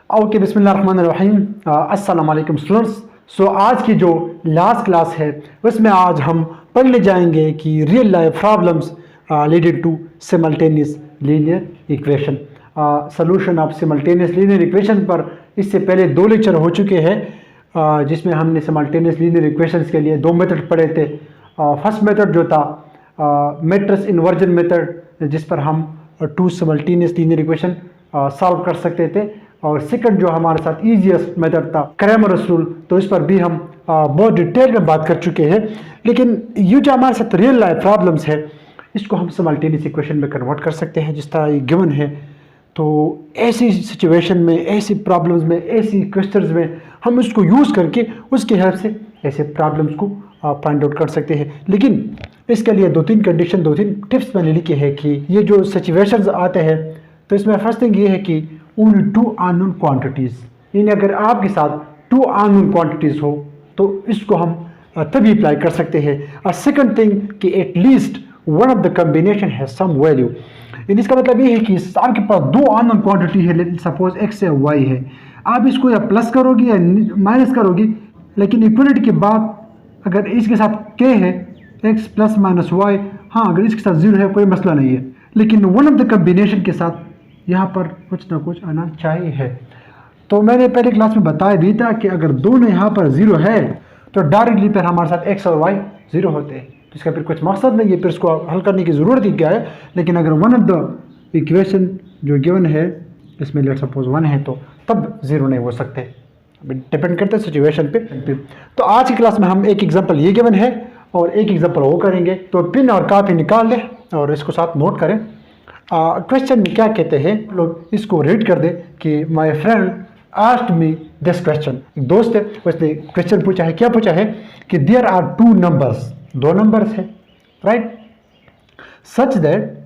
Okay, बिस्मिल्लाहिर्रहमानिर्रहीम। अस्सलाम वालेकुम स्टूडेंट्स। आज की जो लास्ट क्लास है उसमें आज हम पढ़ने जाएंगे कि real life problems related to simultaneous linear equation, solution of simultaneous linear equation पर इससे पहले 2 लेक्चर हो चुके हैं, जिसमें हमने सिमल्टेनियस लीनियर इक्वेशंस के लिए 2 मेथड पढ़े थे। फर्स्ट मेथड जो था मैट्रिक्स इन्वर्जन मेथड, जिस पर हम 2 सिमल्टेनियस लीनियर इक्वेशन सॉल्व कर सकते थे, और सेकंड जो हमारे साथ ईजीएस्ट मेथड था क्रैमर्स रूल, तो इस पर भी हम बहुत डिटेल में बात कर चुके हैं। लेकिन ये जो हमारे साथ रियल लाइफ प्रॉब्लम्स है इसको हम सिमल्टेनियस इक्वेशन में कन्वर्ट कर सकते हैं जिस तरह ये गिवन है। तो ऐसी सिचुएशन में, ऐसी प्रॉब्लम्स में, ऐसी क्वेश्चंस में हम इसको यूज़ करके उसके हेल्प से ऐसे प्रॉब्लम्स को फाइंड आउट कर सकते हैं। लेकिन इसके लिए 2-3 कंडीशन, 2-3 टिप्स मैंने लिखे हैं कि ये जो सिचुएशंस आते हैं तो इसमें फर्स्ट थिंग ये है कि ओनली 2 अननोन क्वांटिटीज़, यानी अगर आपके साथ 2 अननोन क्वांटिटीज़ हो तो इसको हम तभी अप्लाई कर सकते हैं। और सेकंड थिंग कि at least one of the combination है सम वैल्यू, यानी इसका मतलब ये है कि आपके पास 2 अननोन क्वांटिटी है, सपोज एक्स या वाई है। आप इसको या प्लस करोगे या माइनस करोगे, लेकिन इक्वलिटी के बाद अगर इसके साथ के है एक्स प्लस माइनस वाई, हाँ अगर इसके साथ 0 है कोई मसला नहीं है, लेकिन वन ऑफ द कॉम्बिनेशन के साथ यहाँ पर कुछ ना कुछ आना चाहिए है। तो मैंने पहले क्लास में बताया भी था कि अगर दोनों यहाँ पर 0 है तो डायरेक्टली फिर हमारे साथ x और y 0 होते हैं, तो इसका फिर कुछ मकसद नहीं है, फिर इसको हल करने की ज़रूरत ही क्या है। लेकिन अगर वन ऑफ द इक्वेशन जो गिवन है इसमें लेट सपोज 1 है तो तब 0 नहीं हो सकते, डिपेंड करते हैं सिचुएशन पे। तो आज की क्लास में हम एक एग्जाम्पल ये गिवन है और एक एग्जाम्पल वो करेंगे। तो पेन और कापी निकाल लें और इसको साथ नोट करें। क्वेश्चन में क्या कहते हैं, लोग इसको रीड कर दे कि my friend asked me this question. एक दोस्त है, उसने क्वेश्चन पूछा है। क्या पूछा है कि देयर आर 2 नंबर्स, 2 नंबर्स है, right, such that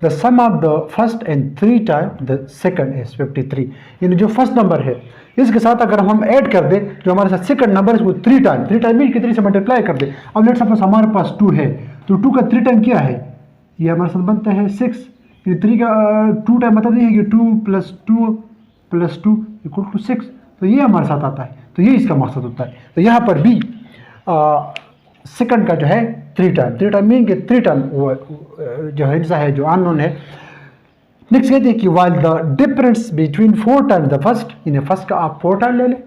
the sum of the first and 3 time the second is 53। यानी जो फर्स्ट नंबर है इसके साथ अगर हम ऐड कर दें जो हमारे साथ सेकंड नंबर है वो 3 टाइम मीन कि 3 से मल्टीप्लाई कर दे। अब लेट सपोज हमारे पास 2 है तो 2 का 3 टाइम क्या है, ये हमारे साथ बनता है 6। 3 का 2 टाइम मतलब ये है कि 2 + 2 = 6, तो ये हमारे साथ आता है। तो ये इसका मकसद होता है। तो यहाँ पर भी सेकंड का जो है 3 टाइम मीन कि 3 टाइम जो हिस्सा है जो अननोन है। नेक्स्ट कहते हैं कि while the difference between 4 times the first, यानी फर्स्ट का आप 4 टाइम ले लें,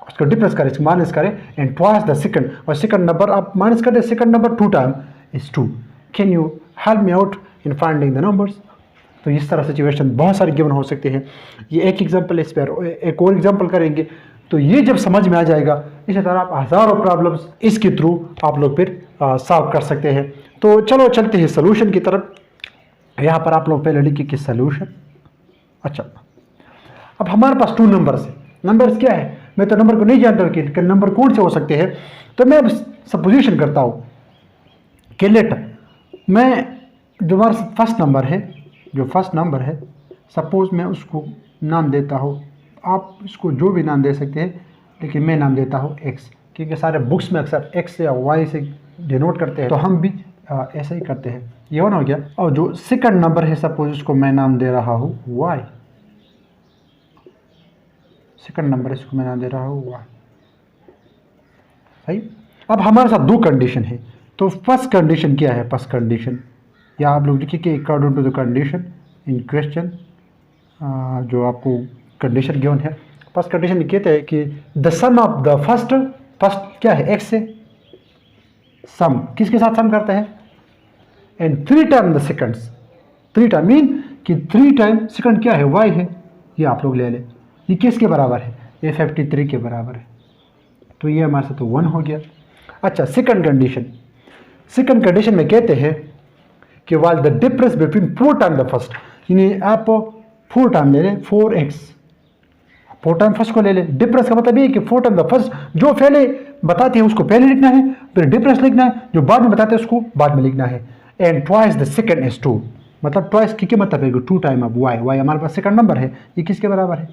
उसको डिफरेंस करें, माइनस करें, एंड ट्वाइस द सेकंड, और सेकंड नंबर आप माइनस कर दें, second number 2 time is 2। Can you help me out in finding the numbers. तो इस तरह सिचुएशन बहुत सारे गिवन हो सकते हैं। ये एक एग्जांपल है, इस पर एक और एग्जांपल करेंगे। तो ये जब समझ में आ जाएगा, इसी तरह आप हज़ारों प्रॉब्लम्स इसके थ्रू आप लोग फिर सॉल्व कर सकते हैं। तो चलो चलते हैं सोल्यूशन की तरफ। यहाँ पर आप लोग पहले लिखिए कि सोल्यूशन। अच्छा, अब हमारे पास 2 नंबर्स है। नंबर्स क्या है, मैं तो नंबर को नहीं जानता कि नंबर कौन से हो सकते हैं। तो मैं अब सपोजिशन करता हूँ कि लेट मैं जो हमारा फर्स्ट नंबर है, सपोज मैं उसको नाम देता हूँ, आप इसको जो भी नाम दे सकते हैं, लेकिन मैं नाम देता हूँ x, क्योंकि सारे बुक्स में अक्सर x या y से डिनोट करते हैं, तो हम भी ऐसा ही करते हैं। ये वन हो गया। और जो सेकंड नंबर है सपोज उसको मैं नाम दे रहा हूँ y, सेकंड नंबर इसको मैं नाम दे रहा हूँ y, सही। अब हमारे साथ 2 कंडीशन है। तो फर्स्ट कंडीशन क्या है, फर्स्ट कंडीशन या आप लोग लिखिए कि according to the condition in question, जो आपको कंडीशन गिवन है। फर्स्ट कंडीशन कहते हैं कि the sum of the first क्या है, एक्स से सम, किसके साथ सम करते हैं, and 3 time the seconds, 3 time mean कि 3 टाइम सेकंड क्या है, वाई है, ये आप लोग ले लें। ये किसके बराबर है, ये 53 के बराबर है। तो ये हमारे साथ 1 हो गया। अच्छा, सेकंड कंडीशन में कहते हैं कि while the difference between 4 time the first, यानी आप 4 टाइम ले लें, 4x, 4 टाइम फर्स्ट को ले लें। डिफरेंस का मतलब ये है कि 4 टाइम द फर्स्ट, जो पहले बताते हैं उसको पहले लिखना है, फिर डिफरेंस लिखना है, जो बाद में बताते हैं उसको बाद में लिखना है। And twice the second is 2, मतलब ट्वाइस की क्या मतलब है, 2 टाइम अब y हमारे पास सेकंड नंबर है, ये किसके बराबर है,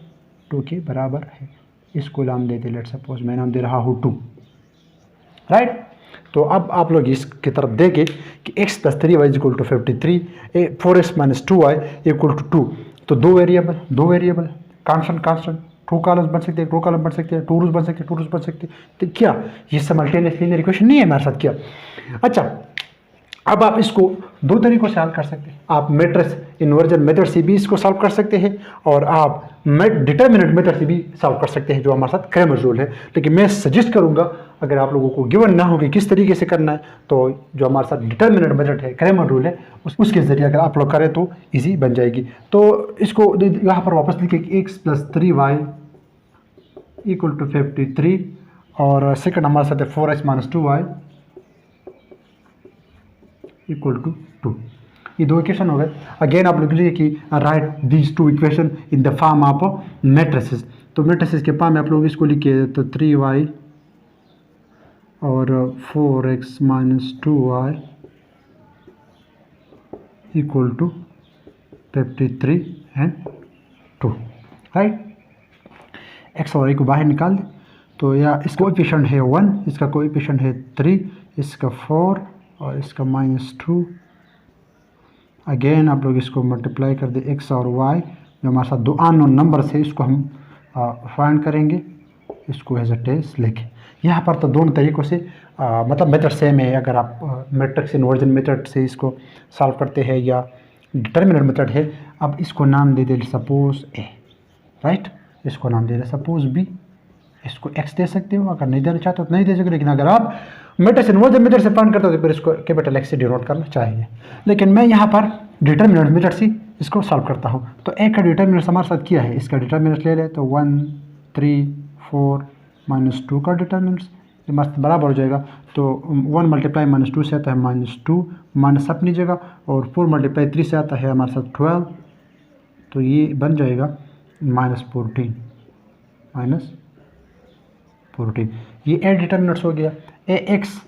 2 के बराबर है। इसको नाम दे दे, लेट सपोज मैं नाम दे रहा हूँ 2, राइट। तो अब आप लोग इसकी तरफ देखें कि x + 3y = 53, 4x - 2y = 2। तो दो वेरिएबल कांस्टेंट कांस्टेंट, 2 कॉलम्स बन सकते हैं, 2 कॉलम बन सकते हैं, 2 रोज बन सकते हैं, 2 रोज बन सकते हैं। तो क्या ये सिमल्टेनियस लीनियर इक्वेशन नहीं है हमारे साथ क्या? अच्छा, अब आप इसको दो तरीकों से हल कर सकते हैं। आप मैट्रिक्स इन्वर्जन मेथड से भी इसको सॉल्व कर सकते हैं और आप डिटर्मिनेंट मेथड से भी सॉल्व कर सकते हैं, जो हमारे साथ क्रैमर रूल है। लेकिन मैं सजेस्ट करूंगा, अगर आप लोगों को गिवन ना हो कि किस तरीके से करना है, तो जो हमारे साथ डिटर्मिनेंट मेथड है, क्रैमर रूल है, उसके जरिए अगर आप लोग करें तो ईजी बन जाएगी। तो इसको यहाँ पर वापस लिखे कि x + 3y = 53 और सेकंड हमारे साथ है 4x - 2y = 2। ये दो इक्वेशन हो गए। अगेन आप लोग लिखिए कि right these two equation in the form of matrices. तो मैट्रिसेस के फॉर्म में आप लोग इसको लिखिए, तो 3y और 4x - 2y = 53 and 2, right. x और y को बाहर निकाल दें, तो या इसका कोएफिशिएंट है 1, इसका कोएफिशिएंट है 3, इसका 4 और इसका -2। अगेन आप लोग इसको मल्टीप्लाई कर दे x और y, जो हमारे साथ दो अननोन नंबर्स है, इसको हम फाइंड करेंगे, इसको एज अ टेस्ट लेके। यहाँ पर तो दोनों तरीक़ों से मतलब मेथड सेम है। अगर आप मैट्रिक्स इन्वर्जन मेथड से इसको सॉल्व करते हैं या डिटर्मिनेंट मेथड है, अब इसको नाम दे दे सपोज a, राइट। इसको नाम दे दे सपोज b, इसको x दे सकते हो, अगर नहीं देना चाहते हो तो नहीं दे सकते। लेकिन अगर आप मैट्रिक्स इन्वर्जन मेथड से फाइंड करते हो तो फिर इसको कैपिटल X से डिनोट करना चाहिए। लेकिन मैं यहाँ पर डिटर्मिनेंट मेथड से इसको सॉल्व करता हूँ। तो a का डिटर्मिनेंट हमारे साथ क्या है, इसका डिटर्मिनेंट ले ले, तो 1 3 4 -2 का डिटर्मिनेंट मस्त बराबर हो जाएगा। तो 1 × -2 से आता है -2, माइनस अपनी जगह, और 4 × 3 से आता है हमारे साथ 12, तो ये बन जाएगा -14 -14। ये ए डिटर्मिनेंट्स हो गया। ए एक्स,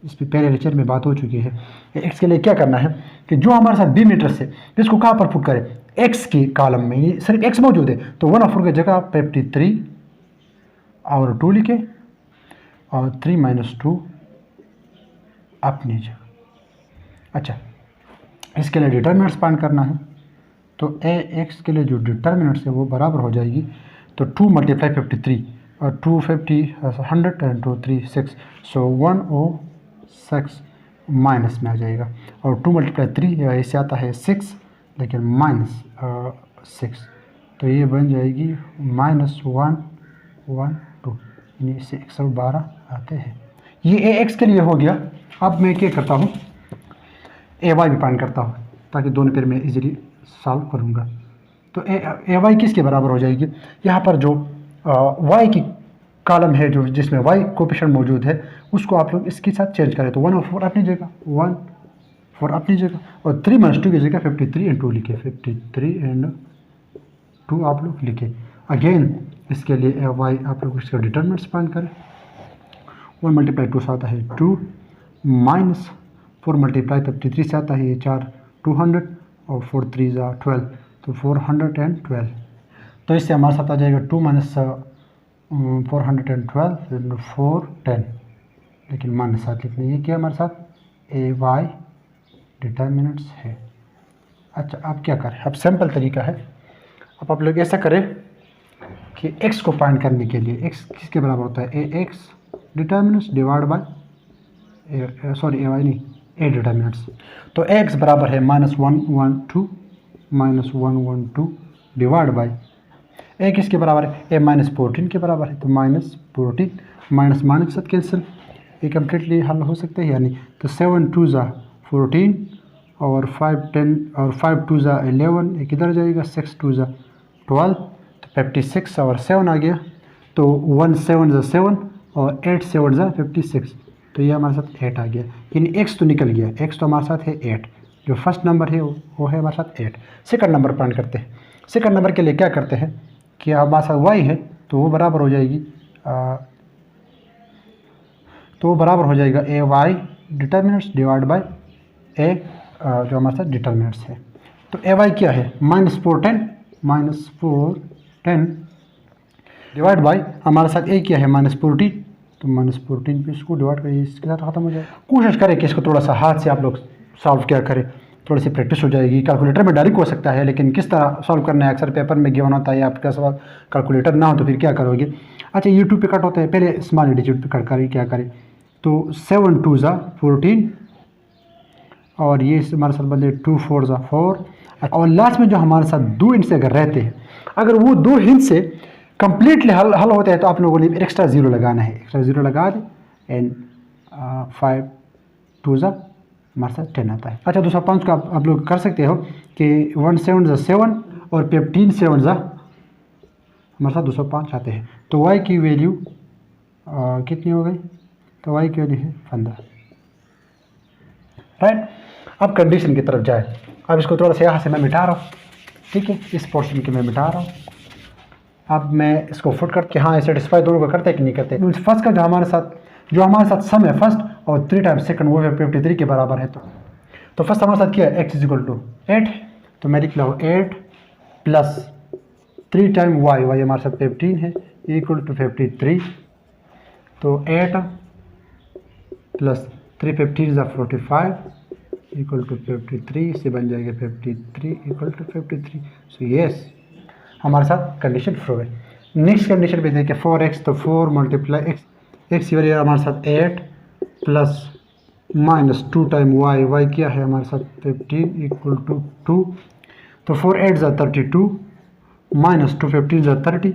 इस पर पहले लेक्चर में बात हो चुकी है। एक्स के लिए क्या करना है कि जो हमारे साथ बी मैट्रिक्स है, इसको कहाँ पर पुट करें, एक्स के कॉलम में। ये सिर्फ एक्स मौजूद है, तो 1/4 की जगह 53 और 2 लिखे, और 3 - 2 अपनी जगह। अच्छा, इसके लिए डिटर्मिनेंट्स फाइंड करना है, तो ए एक्स के लिए जो डिटर्मिनेंट्स है वो बराबर हो जाएगी, तो 2 × 53 और 250 100 and 2 3 6, सो 106 माइनस में आ जाएगा। और 2 × 3 इससे आता है 6, लेकिन -6, तो ये बन जाएगी -112, यानी इससे 112 आते हैं। ये ए एक्स के लिए हो गया। अब मैं क्या करता हूँ, ए वाई भी फाइंड करता हूँ, ताकि दोनों फिर मैं इजीली सॉल्व करूँगा। तो ए वाई किसके बराबर हो जाएगी, यहाँ पर जो वाई की कॉलम है, जो जिसमें वाई कोएफिशिएंट मौजूद है, उसको आप लोग इसके साथ चेंज करें, तो 1/4 अपनी जगह, 1/4 अपनी जगह, और 3 - 2 की जगह 53 and 2 लिखे, 53 and 2 आप लोग लिखे। अगेन इसके लिए ए वाई आप लोग इसका डिटर्मिनेंट्स फाइंड करें। 1 × 2 से आता है 2, -4 × 53 से आता है ये 4 200, और 4 3 12, तो 412। तो इससे हमारे साथ आ जाएगा 2 - 412 410, लेकिन -7 लिखना। ये क्या हमारे साथ ए वाई डिटर्मिनेंट्स है। अच्छा, अब क्या करें, अब सिंपल तरीका है। अब आप लोग ऐसा करें कि x को फाइंड करने के लिए x किसके बराबर होता है, A X determinants divide by A Y नहीं, ए डिटर्मिनेंट्स। तो x बराबर है -112 डिवाइड बाय ए किसके बराबर है, ए -14 के बराबर है, तो -14 माइनस माइनस के साथ कैंसिल, ये कम्प्लीटली हल हो सकते हैं, यानी तो 7 2 14 और 5 10 और 5 2 11, ये किधर जाएगा, 6 2 12, तो 56 और 7 आ गया, तो 1 7 7 और 8 7 56, तो ये हमारे साथ 8 आ गया। यानी x तो निकल गया, x तो हमारे साथ है 8, जो फर्स्ट नंबर है वो है हमारे साथ 8। सेकंड नंबर फाइंड करते हैं। सेकंड नंबर के लिए क्या करते हैं कि हमारे साथ y है, तो वो बराबर हो जाएगी ए वाई डिटर्मिनेंट्स डिवाइड बाय ए जो हमारे साथ डिटर्मिनेंट्स है। तो ए वाई क्या है, -410 डिवाइड बाय हमारे साथ ए क्या है, -14, तो -14 पे इसको डिवाइड करिए, इसके साथ ख़त्म हो जाए। कोशिश करें कि इसको थोड़ा सा हाथ से आप लोग सॉल्व क्या करें, थोड़ी सी प्रैक्टिस हो जाएगी। कैलकुलेटर में डायरेक्ट हो सकता है, लेकिन किस तरह सॉल्व करना है, अक्सर पेपर में गिवन होता है, आपके पास कैलकुलेटर ना हो तो फिर क्या करोगे। अच्छा, यूट्यूब पे कट होता है, पहले स्मॉल डिजिट पे कट करें, क्या करें, तो 7 2 ज़ा 14 और ये हमारे साथ बंदे 2 4 ज़ा 4 और लास्ट में जो हमारे साथ 2 हिंट से अगर रहते हैं, अगर वो 2 हिंट से कंप्लीटली हल होता है तो आप लोगों ने एक्स्ट्रा ज़ीरो लगाना है, एक्स्ट्रा ज़ीरो लगा दें एंड 5 2 ज़ा हमारे साथ 10 आता है। अच्छा, दूसरा 5 का आप लोग कर सकते हो कि 1 7 ज़ा 7 और 15 7 ज़ा हमारे साथ 205 आते हैं। तो y की वैल्यू कितनी हो गई, तो y की वैल्यू है 15, राइट। अब कंडीशन की तरफ जाए। अब इसको थोड़ा सा यहाँ से मैं मिटा रहा हूँ, ठीक है, इस पोर्शन की मैं मिटा रहा हूँ। अब मैं इसको फुट करके, हाँ सेटिस्फाई दोनों को करते हैं कि नहीं करते। फर्स्ट का जो हमारे साथ सम है फर्स्ट और 3 टाइम्स सेकंड वो है 53 के बराबर है। तो फर्स्ट हमारे साथ क्या है, x इज इक्वल टू 8, तो मैं लिख रहा हूँ 8 प्लस 3 टाइम y हमारे साथ 15 है इक्वल टू 53। तो 8 प्लस 3 15 ज़ा 45 इक्वल टू 53, से बन जाएगा 53 इक्वल टू 53। सो यस, हमारे साथ कंडीशन प्रूव है। नेक्स्ट कंडीशन पे देखिए 4x, तो 4 मल्टीप्लाई x की वैल्यू हमारे साथ 8 प्लस माइनस 2 टाइम y क्या है हमारे साथ 15 इक्वल टू 2। तो 4 8 ज़ा 32 माइनस 2 15 ज़ा 30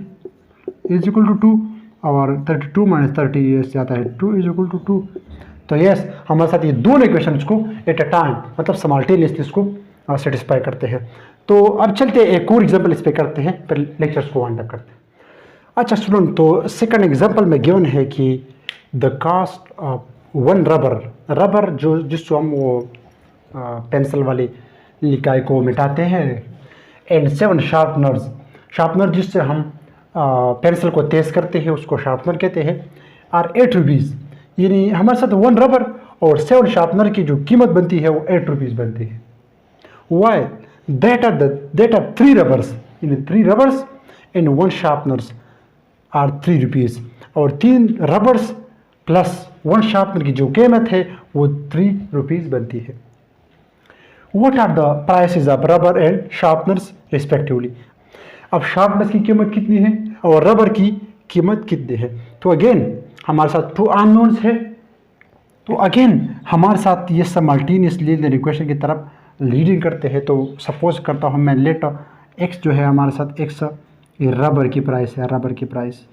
इज इक्वल टू 2 और 32 माइनस 30 ये से आता है 2 इज इक्वल टू 2। तो यस, हमारे साथ ये दोनों इक्वेशन को एट अ टाइम मतलब सिमल्टेनियसली इसको सेटिस्फाई करते हैं। तो अब चलते एक और एग्जांपल इस पे करते हैं, फिर लेक्चर्स को वाइंड अप करते हैं। अच्छा स्टूडेंट, तो सेकंड एग्जांपल में गिवन है कि द कास्ट ऑफ 1 रबर जिसको हम वो पेंसिल वाली लिकाई को मिटाते हैं, एंड 7 शार्पनर जिससे हम पेंसिल को तेज करते हैं उसको शार्पनर कहते हैं, और 8 रुपीज़। यानी हमारे साथ 1 रबर और 7 शार्पनर की जो कीमत बनती है वो 8 रुपीज़ बनती है। वाई दैट आर 3 रबर्स, यानी 3 rubbers and 1 sharpeners are 3 rupees, और 3 रबर्स प्लस 1 शार्पनर की जो कीमत है वो 3 रुपीज़ बनती है। What are the prices of rubber and sharpeners respectively? अब शार्पनर्स की कीमत कितनी है और रबर की कीमत कितनी है। तो अगेन हमारे साथ 2 अननोन्स है, तो अगेन हमारे साथ ये सिमल्टेनियस लीनियर इक्वेशन की तरफ लीडिंग करते हैं। तो सपोज करता हूँ मैं, लेट x जो है हमारे साथ x ये रबर की प्राइस है, रबर की प्राइस,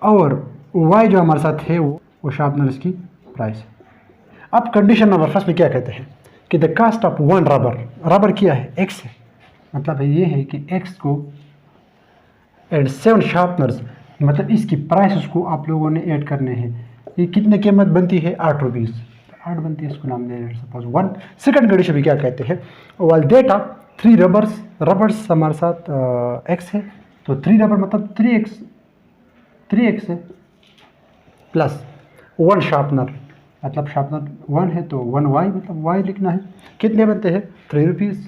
और y जो हमारे साथ है वो शार्पनर्स की प्राइस है। अब कंडीशन नंबर फर्स्ट में क्या कहते हैं कि द कास्ट ऑफ 1 रबर क्या है, x है, मतलब ये है कि x को एंड 7 शार्पनर्स मतलब इसकी प्राइस को आप लोगों ने ऐड करने हैं। ये कितने कीमत बनती है, 8 रुपीज़, 8 बनती है, इसको नाम दे रहे सपोज 1। सेकंड कंडीशन भी क्या कहते हैं, वाल डेटा 3 रबर्स हमारे साथ x है, तो 3 रबर मतलब 3x है, प्लस 1 शार्पनर मतलब शार्पनर 1 है तो 1y मतलब y लिखना है। कितने बनते हैं, 3 रुपीज़,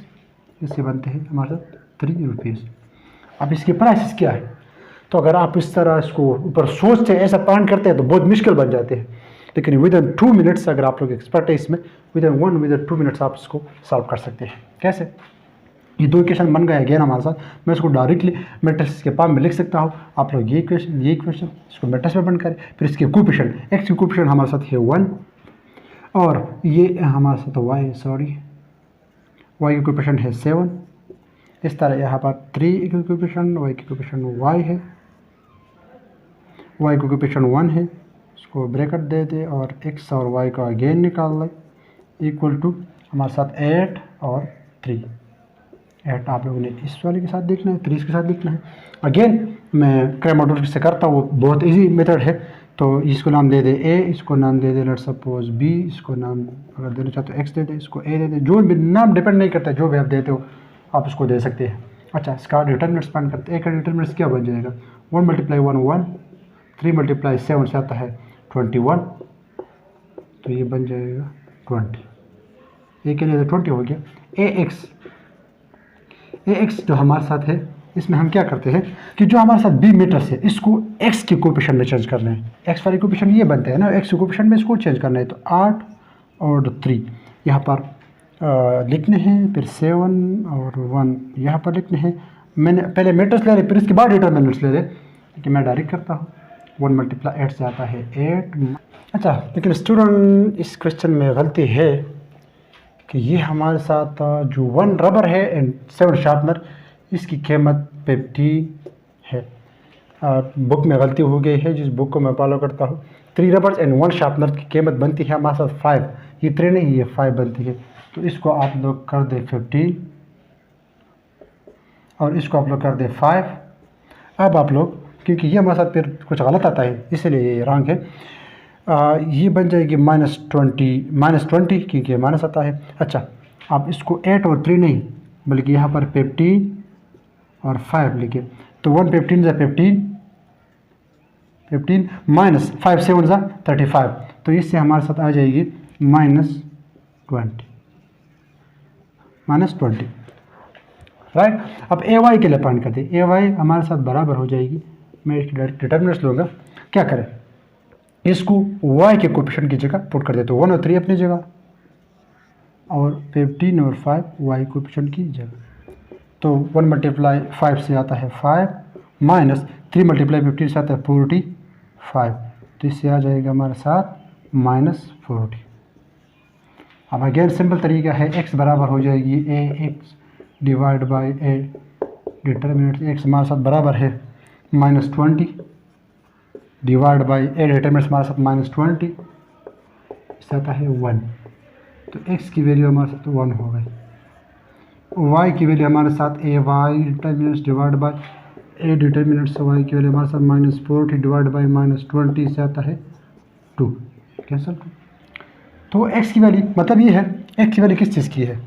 इससे बनते हैं हमारे साथ 3 रुपीज़। अब इसकी प्राइस क्या है, तो अगर आप इस तरह इसको ऊपर सोचते हैं, ऐसा प्लान करते हैं तो बहुत मुश्किल बन जाते हैं, लेकिन विद इन 2 मिनट्स अगर आप लोग एक्सपर्ट है इसमें, विद इन 2 मिनट्स आप इसको सॉल्व कर सकते हैं। कैसे, ये 2 इक्वेशन बन गए अगेन हमारे साथ, मैं इसको डायरेक्टली मैट्रिक्स के पाम में लिख सकता हूँ। आप लोग ये इक्वेशन इसको मैट्रिक्स में बन करें, फिर इसके कोएफिशिएंट, x की कोएफिशिएंट हमारे साथ है 1 और ये हमारे साथ y की कोएफिशिएंट है 7। इस तरह यहाँ पर 3 की कोएफिशिएंट, y की कोएफिशिएंट y है, y की कोएफिशिएंट 1 है, इसको ब्रैकेट दे दे और x और y का अगेन निकाल लें इक्वल टू हमारे साथ 8 और 3। 8 आप लोगों ने इस वाले के साथ लिखना है, 3 इसके साथ लिखना है। अगेन मैं क्रैमर से करता हूँ, बहुत इजी मेथड है। तो इसको नाम दे दे a, इसको नाम दे दे लेट सपोज b, इसको नाम अगर देना चाहते हो x दे दे, इसको a दे दे, जो भी नाम डिपेंड नहीं करता, जो भी आप देते हो आप उसको दे सकते हैं। अच्छा, इसका डिटरमिनेंट्स फाइंड करते हैं। एक का डिटरमिनेंट्स क्या बन जाएगा, 1 × 1 1, 3 × 7 से आता है 21, तो ये बन जाएगा 20, ये के लिए 20 हो गया। ax जो हमारे साथ है इसमें हम क्या करते हैं कि जो हमारे साथ b मीटर्स है इसको x की कोएफिशिएंट में चेंज करना है। x वाली कोएफिशिएंट ये बनते हैं ना, x की कोएफिशिएंट में इसको चेंज करना है। तो 8 और 3 यहाँ पर लिखने हैं, फिर 7 और 1 यहाँ पर लिखने हैं। मैंने पहले मैट्रिक्स ले रहे फिर इसके बाद डिटर्मिनेंट्स ले रहे, कि मैं डायरेक्ट करता हूँ। 1 × 8 से आता है 8। अच्छा, लेकिन स्टूडेंट इस क्वेश्चन में गलती है कि ये हमारे साथ जो 1 रबर है एंड 7 शार्पनर, इसकी कीमत 50 है। बुक में गलती हो गई है, जिस बुक को मैं फॉलो करता हूँ। 3 रबर्स एंड 1 शार्पनर की कीमत बनती है हमारे साथ 5। ये 3 नहीं, ये 5 बनती है। तो इसको आप लोग कर दे 15 और इसको आप लोग कर दे 5। अब आप लोग, क्योंकि ये हमारे साथ फिर कुछ गलत आता है इसलिए ये रॉन्ग है, ये बन जाएगी -20 क्योंकि माइनस आता है। अच्छा, आप इसको 8 और 3 नहीं बल्कि यहाँ पर 15 और 5 लिखे, तो 1 15 × 15 माइनस 5 7 × 35, तो इससे हमारे साथ आ जाएगी -20 राइट। अब ए वाई के लिए पॉइंट करते हैं। ए वाई हमारे साथ बराबर हो जाएगी, मैं इसकी डायरेक्ट डिटर्मिनेंट्स लूँगा। क्या करें, इसको वाई के कोएफिशिएंट की जगह पुट कर देते, 1 और 3 अपनी जगह और 15 और 5 वाई कोएफिशिएंट की जगह। तो 1 × 5 से आता है 5 माइनस 3 × 15 से आता है 45, तो इससे आ जाएगा हमारे साथ -40। अब अगेन सिंपल तरीका है, x बराबर हो जाएगी ax divide by a, determinant x हमारे साथ बराबर है -20 डिवाइड बाई a, डिटर्मिनेंट हमारे साथ -20, इससे आता है 1। तो x की वैल्यू हमारे साथ 1 हो गई। y की वैल्यू हमारे साथ a y determinant divide by a, determinant से y की वैल्यू हमारे साथ -40 डिवाइड बाई -20 से आता है 2, कैंसल। तो x की वैल्यू मतलब ये है, x की वैल्यू किस चीज़ की है,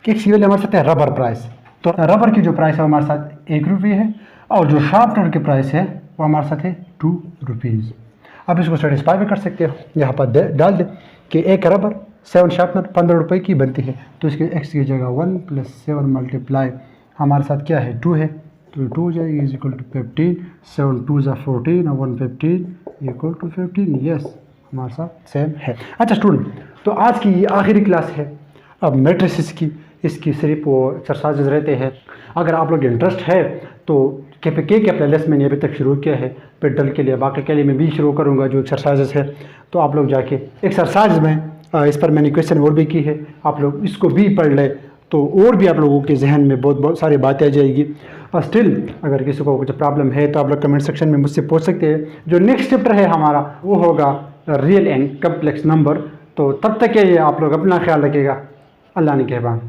x की वैल्यू हमारे साथ है रबर प्राइस। तो रबर की जो प्राइस है हमारे साथ 1 रुपये है और जो शार्पनर की प्राइस है वो हमारे साथ है 2 रुपीज़। अब इसको सेटिस्फाई भी कर सकते हो, यहाँ पर डाल दे कि 1 रबर 7 शार्पनर 15 रुपये की बनती है, तो इसके x की जगह 1 + 7 मल्टीप्लाई हमारे साथ क्या है 2 है, तो 2 हो जाएगी = 15, 7 2 × 14 और 1 15 = 15। यस, हमारे साथ सेम है। अच्छा स्टूडेंट, तो आज की ये आखिरी क्लास है अब मैट्रिसेस की, इसकी सिर्फ वो एक्सरसाइजेज रहते हैं। अगर आप लोग इंटरेस्ट है तो के प्लेलिस्ट मैंने अभी तक शुरू किया है, पेडल के लिए, बाकी के लिए मैं भी शुरू करूँगा जो एक्सरसाइजेस है। तो आप लोग जाके एक्सरसाइज में इस पर मैंने क्वेश्चन और भी की है, आप लोग इसको भी पढ़ लें तो और भी आप लोगों के जहन में बहुत सारी बातें आ जाएगी। और स्टिल अगर किसी को कुछ प्रॉब्लम है तो आप लोग कमेंट सेक्शन में मुझसे पूछ सकते हैं। जो नेक्स्ट चैप्टर है हमारा वो होगा रियल एंड कम्प्लेक्स नंबर। तो तब तक के लिए आप लोग अपना ख्याल रखिएगा। अल्लाह ने कहबान।